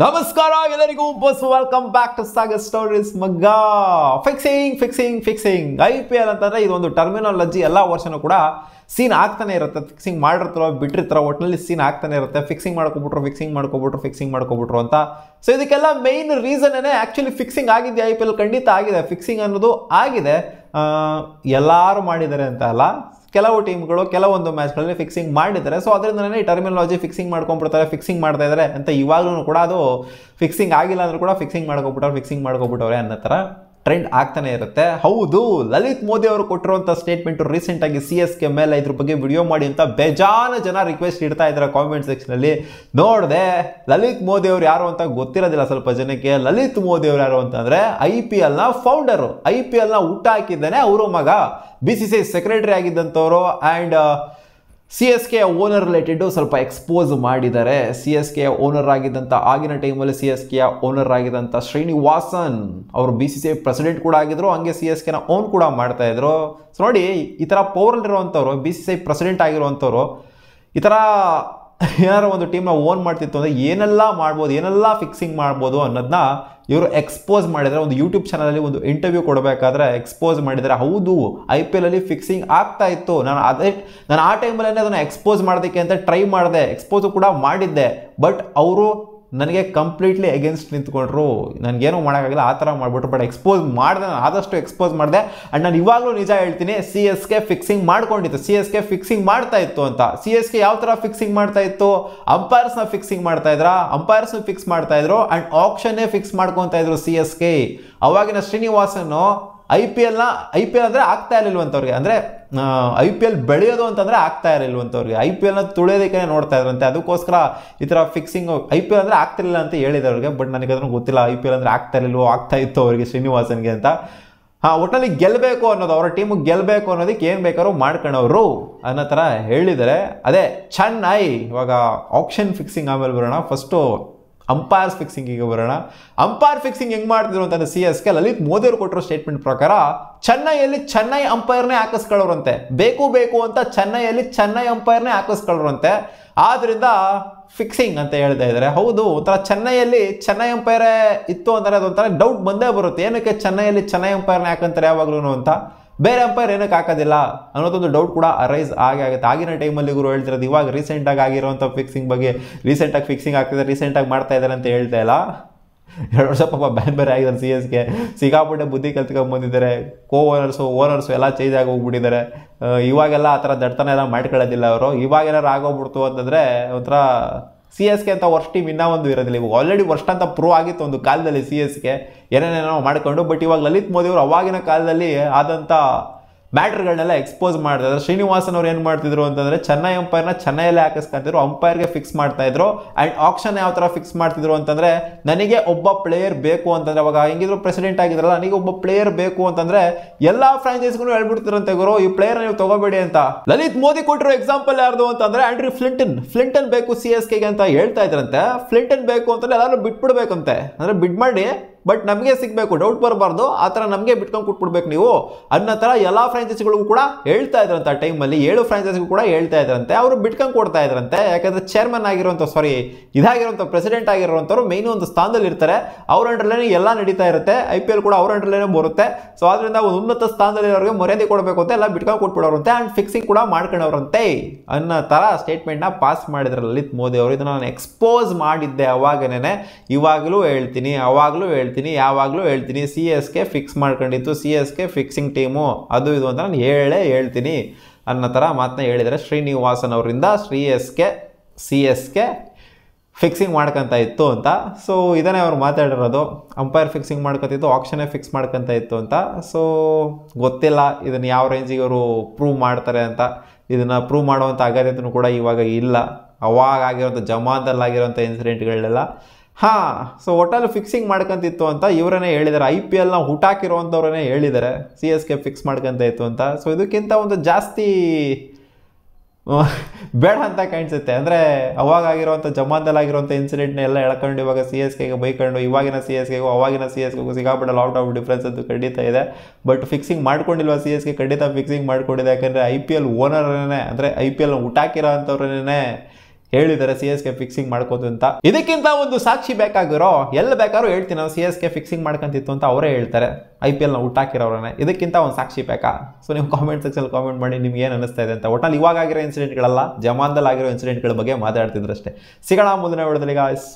ನಮಸ್ಕಾರ ಎಲ್ಲರಿಗೂ ಬಸ್ welcome back to Sagar stories ಮಗ್ಗ. ಫಿಕ್ಸಿಂಗ್ IPL ಅಂತಂದ್ರೆ ಇದೊಂದು ಟರ್ಮಿನಾಲಜಿ. ಎಲ್ಲ ವರ್ಷನೂ ಕೂಡ ಸೀನ್ ಆಗ್ತಾನೆ ಇರುತ್ತೆ. ಫಿಕ್ಸಿಂಗ್ ಮಾಡಿರ್ತಾರೋ ಬಿಟ್ಟಿರ್ತಾರೋ ಒಟ್ಟಿನಲ್ಲಿ ಸೀನ್ ಆಗ್ತಾನೆ ಇರುತ್ತೆ. ಫಿಕ್ಸಿಂಗ್ ಮಾಡ್ಕೊಬಿಟ್ರು ಅಂತ. ಸೊ ಇದಕ್ಕೆಲ್ಲ ಮೇನ್ ರೀಸನ್ ಆಕ್ಚುಲಿ ಫಿಕ್ಸಿಂಗ್ ಆಗಿದೆ. IPL ಖಂಡಿತ ಆಗಿದೆ. ಫಿಕ್ಸಿಂಗ್ ಅನ್ನೋದು ಆಗಿದೆ. ಎಲ್ಲರೂ ಮಾಡಿದ್ದಾರೆ ಅಂತ ಅಲ್ಲ, ಕೆಲವು ಟೀಮ್ಗಳು ಕೆಲವೊಂದು ಮ್ಯಾಚ್ಗಳಲ್ಲಿ ಫಿಕ್ಸಿಂಗ್ ಮಾಡಿದ್ದಾರೆ. ಸೊ ಅದರಿಂದನೇ ಈ ಟರ್ಮಿನಾಲಜಿ ಫಿಕ್ಸಿಂಗ್ ಮಾಡ್ಕೊಂಡ್ಬಿಡ್ತಾರೆ, ಫಿಕ್ಸಿಂಗ್ ಮಾಡ್ತಾ ಇದ್ದಾರೆ ಅಂತ. ಇವಾಗಲೂ ಕೂಡ ಅದು ಫಿಕ್ಸಿಂಗ್ ಆಗಿಲ್ಲ ಅಂದ್ರೂ ಕೂಡ ಫಿಕ್ಸಿಂಗ್ ಮಾಡ್ಕೊಬಿಟ್ಟವ್ರೆ ಅನ್ನೋ ಥರ ಟ್ರೆಂಡ್ ಆಗ್ತಾನೆ ಇರುತ್ತೆ. ಹೌದು, ಲಲಿತ್ ಮೋದಿ ಅವರು ಕೊಟ್ಟಿರುವಂಥ ಸ್ಟೇಟ್ಮೆಂಟು ರೀಸೆಂಟಾಗಿ CSK ಮೇಲೆ ಇದ್ರ ಬಗ್ಗೆ ವಿಡಿಯೋ ಮಾಡಿ ಅಂತ ಬೇಜಾನ ಜನ ರಿಕ್ವೆಸ್ಟ್ ಇಡ್ತಾ ಇದ್ದಾರೆ ಕಾಮೆಂಟ್ ಸೆಕ್ಷನಲ್ಲಿ. ನೋಡಿದೆ, ಲಲಿತ್ ಮೋದಿ ಅವರು ಯಾರು ಅಂತ ಗೊತ್ತಿರೋದಿಲ್ಲ ಸ್ವಲ್ಪ ಜನಕ್ಕೆ. ಲಲಿತ್ ಮೋದಿ ಅವರು ಯಾರು ಅಂತಂದರೆ IPLನ ಫೌಂಡರು. IPLನ ಹುಟ್ಟ ಹಾಕಿದ್ದಾನೆ ಅವರು ಮಗ. BCCI ಸೆಕ್ರೆಟರಿ ಆಗಿದ್ದಂಥವ್ರು. ಆ್ಯಂಡ್ CSK ಓನರ್ ರಿಲೇಟೆಡ್ ಸ್ವಲ್ಪ ಎಕ್ಸ್ಪೋಸ್ ಮಾಡಿದ್ದಾರೆ. CSK ಓನರ್ ಆಗಿದ್ದಂಥ ಆಗಿನ ಟೈಮಲ್ಲಿ CSK ಓನರ್ ಆಗಿದ್ದಂಥ ಶ್ರೀನಿವಾಸನ್ ಅವರು BCCI ಪ್ರೆಸಿಡೆಂಟ್ ಕೂಡ ಆಗಿದ್ರು, ಹಂಗೆ CSKನ ಓನ್ ಕೂಡ ಮಾಡ್ತಾ ಇದ್ರು. ಸೊ ನೋಡಿ, ಈ ಥರ ಪವರಲ್ಲಿರುವಂಥವ್ರು, BCCI ಪ್ರೆಸಿಡೆಂಟ್ ಆಗಿರುವಂಥವ್ರು ಈ ಥರ ಏನಾರು ಒಂದು ಟೀಮ್ನ ಓನ್ ಮಾಡ್ತಿತ್ತು ಅಂದರೆ ಏನೆಲ್ಲ ಮಾಡ್ಬೋದು, ಏನೆಲ್ಲ ಫಿಕ್ಸಿಂಗ್ ಮಾಡ್ಬೋದು ಅನ್ನೋದನ್ನ ಇವರು ಎಕ್ಸ್ಪೋಸ್ ಮಾಡಿದರೆ. ಒಂದು ಯೂಟ್ಯೂಬ್ ಚಾನಲಲ್ಲಿ ಒಂದು ಇಂಟರ್ವ್ಯೂ ಕೊಡಬೇಕಾದ್ರೆ ಎಕ್ಸ್ಪೋಸ್ ಮಾಡಿದರೆ. ಹೌದು, IPLಲ್ಲಿ ಫಿಕ್ಸಿಂಗ್ ಆಗ್ತಾ ಇತ್ತು. ನಾನು ಆ ಟೈಮಲ್ಲೇ ಅದನ್ನು ಎಕ್ಸ್ಪೋಸ್ ಮಾಡೋದಕ್ಕೆ ಅಂತ ಟ್ರೈ ಮಾಡಿದೆ, ಎಕ್ಸ್ಪೋಸು ಕೂಡ ಮಾಡಿದ್ದೆ. ಬಟ್ ಅವರು ನನಗೆ ಕಂಪ್ಲೀಟ್ಲಿ ಅಗೇನ್ಸ್ಟ್ ನಿಂತ್ಕೊಂಡ್ರು. ನನಗೇನೂ ಮಾಡೋಕ್ಕಾಗಿಲ್ಲ, ಆ ಥರ ಮಾಡಿಬಿಟ್ರು. ಬಟ್ ಎಕ್ಸ್ಪೋಸ್ ಮಾಡಿದೆ, ನಾನು ಆದಷ್ಟು ಎಕ್ಸ್ಪೋಸ್ ಮಾಡಿದೆ. ಆ್ಯಂಡ್ ನಾನು ಇವಾಗಲೂ ನಿಜ ಹೇಳ್ತೀನಿ, CSK ಫಿಕ್ಸಿಂಗ್ ಮಾಡ್ಕೊಂಡಿತ್ತು. CSK ಫಿಕ್ಸಿಂಗ್ ಮಾಡ್ತಾ ಇತ್ತು ಅಂತ. CSK ಯಾವ ಥರ ಫಿಕ್ಸಿಂಗ್ ಮಾಡ್ತಾ ಇತ್ತು? ಅಂಪೈರ್ಸ್ನ ಫಿಕ್ಸಿಂಗ್ ಮಾಡ್ತಾ ಇದ್ರು, ಫಿಕ್ಸ್ ಮಾಡ್ತಾ ಇದ್ರು. ಆ್ಯಂಡ್ ಆಪ್ಷನ್ನೇ ಫಿಕ್ಸ್ ಮಾಡ್ಕೊತಾ ಇದ್ರು CSK. ಅವಾಗಿನ ಶ್ರೀನಿವಾಸನ್ನು IPL ಅಂದರೆ ಆಗ್ತಾ ಇರಲಿಲ್ವಂತವ್ರಿಗೆ, ಅಂದರೆ IPL ಬೆಳೆಯೋದು ಅಂತಂದರೆ ಆಗ್ತಾ ಇರಲಿಲ್ವಂತವ್ರಿಗೆ. IPLನ ತುಳಿಯೋದಕ್ಕೆ ನೋಡ್ತಾ ಇದ್ರಂತೆ. ಅದಕ್ಕೋಸ್ಕರ ಈ ಥರ ಫಿಕ್ಸಿಂಗ್ IPL ಅಂದರೆ ಆಗ್ತಿರಲಿಲ್ಲ ಅಂತ ಹೇಳಿದವ್ರಿಗೆ. ಬಟ್ ನನಗೆ ಅದನ್ನು ಗೊತ್ತಿಲ್ಲ IPL ಅಂದರೆ ಆಗ್ತಾ ಇತ್ತು ಅವರಿಗೆ, ಶ್ರೀನಿವಾಸನ್ಗೆ ಅಂತ. ಒಟ್ಟಿನಲ್ಲಿ ಗೆಲ್ಲಬೇಕು ಅನ್ನೋದು, ಅವರ ಟೀಮಿಗೆ ಗೆಲ್ಲಬೇಕು ಅನ್ನೋದಕ್ಕೆ ಏನು ಬೇಕಾದ್ರೂ ಮಾಡ್ಕೊಂಡವರು ಅನ್ನೋ ಥರ ಹೇಳಿದ್ದಾರೆ. ಅದೇ ಚೆನ್ನೈ. ಇವಾಗ ಆಪ್ಷನ್ ಫಿಕ್ಸಿಂಗ್ ಆಮೇಲೆ ಬರೋಣ. ಫಸ್ಟು ಅಂಪೈರ್ಸ್ ಫಿಕ್ಸಿಂಗಿಗೆ ಬರೋಣ. ಅಂಪೈರ್ ಫಿಕ್ಸಿಂಗ್ ಹೆಂಗೆ ಮಾಡ್ತಿದ್ರು ಅಂತಂದರೆ CSK ಲಲಿತ್ ಮೋದಿ ಅವರು ಕೊಟ್ಟಿರೋ ಸ್ಟೇಟ್ಮೆಂಟ್ ಪ್ರಕಾರ ಚೆನ್ನೈಯಲ್ಲಿ ಚೆನ್ನೈ ಅಂಪೈರ್ನೇ ಹಾಕಿಸ್ಕೊಳ್ಳೋರಂತೆ. ಬೇಕು ಅಂತ ಚೆನ್ನೈ ಅಂಪೈರ್ನೇ ಹಾಕಿಸ್ಕೊಳ್ಳೋರಂತೆ. ಆದ್ದರಿಂದ ಫಿಕ್ಸಿಂಗ್ ಅಂತ ಹೇಳ್ತಾ ಇದ್ದಾರೆ. ಹೌದು, ಒಂಥರ ಚೆನ್ನೈಯಲ್ಲಿ ಚೆನ್ನೈ ಅಂಪೈರೇ ಇತ್ತು ಅಂದರೆ ಅದೊಂಥರ ಡೌಟ್ ಬಂದೇ ಬರುತ್ತೆ. ಏನಕ್ಕೆ ಚೆನ್ನೈಯಲ್ಲಿ ಚೆನ್ನೈ ಅಂಪೈರ್ನೇ ಹಾಕಂತಾರೆ ಯಾವಾಗಲೂ ಅಂತ, ಬೇರೆ ಅಂಪೈರ್ ಏನಕ್ಕೆ ಹಾಕೋದಿಲ್ಲ ಅನ್ನೋದೊಂದು ಡೌಟ್ ಕೂಡ ಅರೈಸ್ ಆಗುತ್ತೆ. ಆಗಿನ ಟೈಮಲ್ಲಿ ಇವರು ಹೇಳ್ತಿರೋದು ಇವಾಗ ರೀಸೆಂಟಾಗಿ ಆಗಿರೋಂಥ ಫಿಕ್ಸಿಂಗ್ ಬಗ್ಗೆ. ರೀಸೆಂಟಾಗಿ ಫಿಕ್ಸಿಂಗ್ ಆಗ್ತಿದೆ, ರೀಸೆಂಟಾಗಿ ಮಾಡ್ತಾ ಇದ್ದಾರೆ ಅಂತ ಹೇಳ್ತಾ ಇಲ್ಲ. 2 ವರ್ಷ ಪಾಪ ಬ್ಯಾನ್ ಬೇರೆ ಆಗಿದ್ದಾರೆ CSK. ಸಿಕ್ಕಾಪಟ್ಟೆ ಬುದ್ಧಿ ಕಲ್ತ್ಕೊಂಡ್ಬಂದಿದ್ದಾರೆ. ಓನರ್ಸು ಎಲ್ಲ ಚೇಂಜ್ ಆಗಿ ಹೋಗ್ಬಿಟ್ಟಿದ್ದಾರೆ. ಇವಾಗೆಲ್ಲ ಆ ಥರ ದಡ್ತನ ಎಲ್ಲ ಮಾಡ್ಕೊಳ್ಳೋದಿಲ್ಲ ಅವರು. ಇವಾಗೇನಾರು ಆಗೋಗ್ಬಿಡ್ತು ಅಂತಂದರೆ ಒಂಥರ CSK ಅಂತ ವರ್ಷ ಟೀಮ್ ಇನ್ನೂ ಒಂದು ಇರೋದಿಲ್ಲ. ಇವಾಗ ಆಲ್ರೆಡಿ ವರ್ಷ ಅಂತ ಪ್ರೂವ್ ಆಗಿತ್ತು ಒಂದು ಕಾಲದಲ್ಲಿ CSK ಏನೇನೇನೋ ಮಾಡ್ಕೊಂಡು. ಬಟ್ ಇವಾಗ ಲಲಿತ್ ಮೋದಿ ಅವರು ಅವಾಗಿನ ಕಾಲದಲ್ಲಿ ಆದಂಥ ಮ್ಯಾಟ್ರ್ಗಳನ್ನೆಲ್ಲ ಎಕ್ಸ್ಪೋಸ್ ಮಾಡ್ತಾ ಇದ್ರು. ಶ್ರೀನಿವಾಸನ್ ಅವ್ರು ಏನು ಮಾಡ್ತಿದ್ರು ಅಂತಂದರೆ ಚೆನ್ನೈ ಅಂಪೈರ್ನ ಚೆನ್ನೈಯಲ್ಲೇ ಹಾಕಿಸ್ಕೊಂತಿದ್ರು, ಅಂಪೈರ್ಗೆ ಫಿಕ್ಸ್ ಮಾಡ್ತಾಯಿದ್ರು. ಆ್ಯಂಡ್ ಆಪ್ಷನ್ ಯಾವ ಥರ ಫಿಕ್ಸ್ ಮಾಡ್ತಿದ್ರು ಅಂತಂದರೆ, ನನಗೆ ಒಬ್ಬ ಪ್ಲೇಯರ್ ಬೇಕು ಅಂತಂದರೆ, ಅವಾಗ ಹೆಂಗಿದ್ರು ಪ್ರೆಸಿಡೆಂಟ್ ಆಗಿದ್ರಲ್ಲ, ನನಗೆ ಒಬ್ಬ ಪ್ಲೇಯರ್ ಬೇಕು ಅಂತಂದರೆ ಎಲ್ಲ ಫ್ರಾಂಚೈಸ್ಗೂ ಹೇಳ್ಬಿಡ್ತಿರಂತೆ, ಗುರು ಈ ಪ್ಲೇಯರ್ ನೀವು ತಗೋಬೇಡಿ ಅಂತ. ಲಲಿತ್ ಮೋದಿ ಕೊಟ್ಟಿರೋ ಎಕ್ಸಾಂಪಲ್ ಯಾರ್ದು ಅಂತಂದರೆ ಆಂಡ್ರಿ ಫ್ಲಿಂಟನ್ ಬೇಕು CSKಗೆ ಅಂತ ಹೇಳ್ತಾ ಇದ್ರಂತೆ. ಫ್ಲಿಂಟನ್ ಬೇಕು ಅಂತಂದರೆ ಎಲ್ಲರೂ ಬಿಟ್ಬಿಡ್ಬೇಕಂತೆ, ಅಂದರೆ ಬಿಡ್ ಮಾಡಿ ಬಟ್ ನಮಗೆ ಸಿಗಬೇಕು, ಡೌಟ್ ಬರಬಾರ್ದು, ಆ ಥರ ನಮಗೆ ಬಿಟ್ಕೊಂಡು ಕೊಟ್ಬಿಡ್ಬೇಕು ನೀವು ಅನ್ನೋ ಥರ ಎಲ್ಲ ಫ್ರಾಂಚೈಸಿಗಳಿಗೂ ಕೂಡ ಹೇಳ್ತಾ ಇದ್ರಂತೆ. ಆ ಟೈಮಲ್ಲಿ 7 ಫ್ರಾಂಚೈಸಿಗೂ ಕೂಡ ಹೇಳ್ತಾ ಇದ್ರಂತೆ. ಅವರು ಬಿಟ್ಕೊಂಡು ಕೊಡ್ತಾ ಇದ್ರಂತೆ. ಯಾಕಂದರೆ ಚೇರ್ಮನ್ ಆಗಿರೋಂಥ ಇದಾಗಿರೋಂಥ ಪ್ರೆಸಿಡೆಂಟ್ ಆಗಿರೋಂಥವ್ರು ಮೇಯ್ನು ಒಂದು ಸ್ಥಾನದಲ್ಲಿ ಇರ್ತಾರೆ. ಅವ್ರ ಅಂಡರ್ಲೇನೆ ಎಲ್ಲ ನಡೀತಾ ಇರುತ್ತೆ. IPL ಕೂಡ ಅವ್ರ ಅಂಡರ್ಲೇನೆ ಬರುತ್ತೆ. ಸೊ ಅದರಿಂದ ಒಂದು ಉನ್ನತ ಸ್ಥಾನದಲ್ಲಿರೋರಿಗೆ ಮರ್ಯಾದೆ ಕೊಡಬೇಕು ಅಂತ ಎಲ್ಲ ಬಿಟ್ಕೊಂಡು ಕೊಟ್ಬಿಡೋರಂತೆ. ಆ್ಯಂಡ್ ಫಿಕ್ಸಿಂಗ್ ಕೂಡ ಮಾಡ್ಕೊಂಡವ್ರಂತೆ ಅನ್ನೋ ಥರ ಸ್ಟೇಟ್ಮೆಂಟ್ನ ಪಾಸ್ ಮಾಡಿದ್ರು ಲಲಿತ್ ಮೋದಿ ಅವರು. ಇದನ್ನು ನಾನು ಎಕ್ಸ್ಪೋಸ್ ಮಾಡಿದ್ದೆ ಅವಾಗನೇ, ಇವಾಗಲೂ ಹೇಳ್ತೀನಿ, ಯಾವಾಗಲೂ ಹೇಳ್ತೀನಿ. CSK ಫಿಕ್ಸ್ ಮಾಡ್ಕೊಂಡಿತ್ತು, CSK ಫಿಕ್ಸಿಂಗ್ ಟೀಮು ಅದು ಇದು ಅಂತ ನಾನು ಹೇಳ್ತೀನಿ ಅನ್ನೋ ಥರ ಮಾತನ್ನ ಹೇಳಿದರೆ ಶ್ರೀನಿವಾಸನ್ ಅವರಿಂದ. CSK ಫಿಕ್ಸಿಂಗ್ ಮಾಡ್ಕೊತ ಇತ್ತು ಅಂತ. ಸೊ ಇದನ್ನೇ ಅವ್ರು ಮಾತಾಡಿರೋದು. ಅಂಪೈರ್ ಫಿಕ್ಸಿಂಗ್ ಮಾಡ್ಕೊತಿತ್ತು, ಆಪ್ಷನ್ನೇ ಫಿಕ್ಸ್ ಮಾಡ್ಕೊತ ಇತ್ತು ಅಂತ. ಸೊ ಗೊತ್ತಿಲ್ಲ ಇದನ್ನು ಯಾವ ರೇಂಜಿಗೆ ಅವರು ಪ್ರೂವ್ ಮಾಡ್ತಾರೆ ಅಂತ. ಇದನ್ನು ಪ್ರೂವ್ ಮಾಡುವಂಥ ಅಗತ್ಯತೆಯೂ ಕೂಡ ಇವಾಗ ಇಲ್ಲ. ಅವಾಗ ಆಗಿರೋಂಥ ಜಮಾನದಲ್ಲಾಗಿರೋಂಥ ಇನ್ಸಿಡೆಂಟ್ಗಳನ್ನೆಲ್ಲ ಸೊ ಒಟ್ಟಲ್ಲಿ ಫಿಕ್ಸಿಂಗ್ ಮಾಡ್ಕೊಂತಿತ್ತು ಅಂತ ಇವರನ್ನೇ ಹೇಳಿದ್ದಾರೆ. IPLನ ಹುಟ್ಟಾಕಿರೋವಂಥವ್ರನ್ನೇ ಹೇಳಿದ್ದಾರೆ CSK ಫಿಕ್ಸ್ ಮಾಡ್ಕೊತ ಇತ್ತು ಅಂತ. ಸೊ ಇದಕ್ಕಿಂತ ಒಂದು ಜಾಸ್ತಿ ಬೇಡ ಅಂತ ಕಾಣಿಸುತ್ತೆ. ಅಂದರೆ ಅವಾಗಾಗಿರೋಂಥ ಜಮಾನದಲ್ಲಾಗಿರೋಂಥ ಇನ್ಸಿಡೆಂಟ್ನ ಎಲ್ಲ ಎಳ್ಕೊಂಡು ಇವಾಗ CSKಗೆ ಬೈಕೊಂಡು, ಇವಾಗಿನ CSKಗೂ ಅವಾಗಿನ CSKಗೂ ಸಿಗಾಬಿಡ ಲಾಟ್ ಆಫ್ ಡಿಫ್ರೆನ್ಸ್ ಅಂತೂ ಖಂಡಿತ ಇದೆ. ಬಟ್ ಫಿಕ್ಸಿಂಗ್ ಮಾಡ್ಕೊಂಡಿಲ್ವ CSK? ಖಂಡಿತ ಫಿಕ್ಸಿಂಗ್ ಮಾಡ್ಕೊಂಡಿದೆ. ಯಾಕಂದರೆ IPL ಓನರನ್ನೇ, ಅಂದರೆ IPLನ ಹುಟ್ಟಾಕಿರೋ ಅಂಥವ್ರನ್ನೇ ಹೇಳಿದ್ದಾರೆ CSK ಫಿಕ್ಸಿಂಗ್ ಮಾಡ್ಕೋದು ಅಂತ. ಇದಕ್ಕಿಂತ ಒಂದು ಸಾಕ್ಷಿ ಬೇಕಾಗಿರೋ ಎಲ್ಲಿ ಬೇಕಾದ್ರೂ ಹೇಳ್ತೀನಿ ನಾವು CSK ಫಿಕ್ಸಿಂಗ್ ಮಾಡ್ಕೊಂತಿತ್ತು ಅಂತ ಅವರೇ ಹೇಳ್ತಾರೆ, IPL ನ ಹುಟ್ಟಾಕಿರೋರೇ. ಇದಕ್ಕಿಂತ ಒಂದು ಸಾಕ್ಷಿ ಬೇಕಾ? ಸೊ ನೀವು ಕಾಮೆಂಟ್ ಸೆಕ್ಷನ್ ಕಾಮೆಂಟ್ ಮಾಡಿ ನಿಮ್ಗೆ ಏನು ಅನಿಸ್ತಾ ಇದೆ ಅಂತ. ಒಟ್ಟಲ್ಲಿ ಇವಾಗ ಆಗಿರೋ ಇನ್ಸಿಡೆಂಟ್ಗಳಲ್ಲ, ಜಮಾನ್ದಲ್ಲಿ ಆಗಿರೋ ಇನ್ಸಿಡೆಂಟ್ಗಳ ಬಗ್ಗೆ ಮಾತಾಡ್ತಿದ್ರಷ್ಟೇ. ಸಿಗೋಣ ಮುಂದಿನ ವಿಡಿಯೋದಲ್ಲಿ ಗಾಯ್ಸ್.